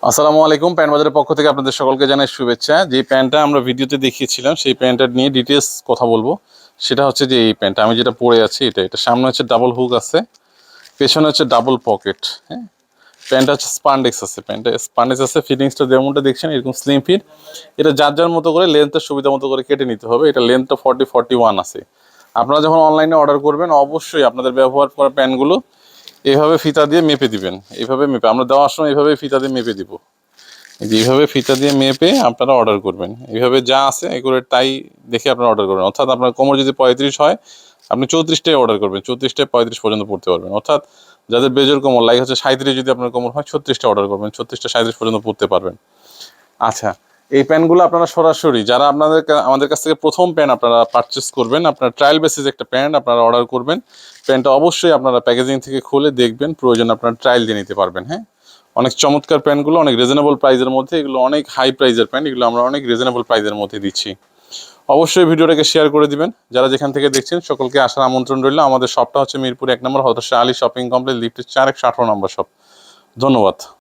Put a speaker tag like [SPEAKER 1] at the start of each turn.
[SPEAKER 1] আসসালামু আলাইকুম। প্যান্ট বাজারের পক্ষ থেকে আপনাদের সকলকে জানাই শুভেচ্ছা। যে প্যান্টটা আমরা ভিডিওতে দেখিয়েছিলাম সেই প্যান্টটা নিয়ে ডিটেলস কথা বলবো। সেটা হচ্ছে যে এই প্যান্টটা আমি যেটা পরে আছি এটা সামনে হচ্ছে ডাবল হুক আছে, পেছনে হচ্ছে ডাবল পকেট। হ্যাঁ, প্যান্টটা হচ্ছে স্পান্ডেক্স আছে, প্যান্টটা স্পান্ডেক্স আছে। ফিটিংসটা যেমনটা দেখছেন এরকম স্লিম ফিট। এটা যার যার মতো করে লেন্থের সুবিধা মতো করে কেটে নিতে হবে। এটা লেন্থটা 41 আছে। আপনারা যখন অনলাইনে অর্ডার করবেন অবশ্যই আপনাদের ব্যবহার করা প্যান্টগুলো এইভাবে ফিতা দিয়ে মেপে দিবেন। এইভাবে মেপে আমরা দেওয়ার সময় এইভাবে ফিতা দিয়ে মেপে দিব। যেভাবে ফিতা দিয়ে মেপে আপনারা অর্ডার করবেন, এইভাবে যা আছে এগুলো তাই দেখে আপনারা অর্ডার করবেন। অর্থাৎ আপনার কোমর যদি 35 হয় আপনি 34টাই অর্ডার করবেন, 34টায় 35 পর্যন্ত পড়তে পারবেন। অর্থাৎ যাদের বেজোর কোমর লাইক হচ্ছে 37, যদি আপনার কোমর হয় 36টা অর্ডার করবেন, 36টা 37 পর্যন্ত পড়তে পারবেন। আচ্ছা, এই প্যান্টগুলো আপনারা সরাসরি যারা আমাদের কাছ থেকে প্রথম প্যান্ট আপনারা পারচেস করবেন, আপনার ট্রায়াল বেসিস একটা প্যান্ট আপনারা অর্ডার করবেন। প্যান্টটা অবশ্যই আপনারা প্যাকেজিং থেকে খুলে দেখবেন, প্রয়োজন আপনারা ট্রায়াল দিয়ে নিতে পারবেন। হ্যাঁ, অনেক চমৎকার প্যান্টগুলো, অনেক রিজনেবল প্রাইসের মধ্যে। এগুলো অনেক হাই প্রাইসের প্যান্ট, এগুলো আমরা অনেক রিজনেবল প্রাইসের মধ্যে দিচ্ছি। অবশ্যই ভিডিওটাকে শেয়ার করে দিবেন। যারা যেখান থেকে দেখছেন সকলকে আসার আমন্ত্রণ রইল। আমাদের শপটা হচ্ছে মিরপুর 1 নম্বর হযরত শাহ আলী শপিং কমপ্লেক্স, লিফটের 4 118 নম্বর শপ। ধন্যবাদ।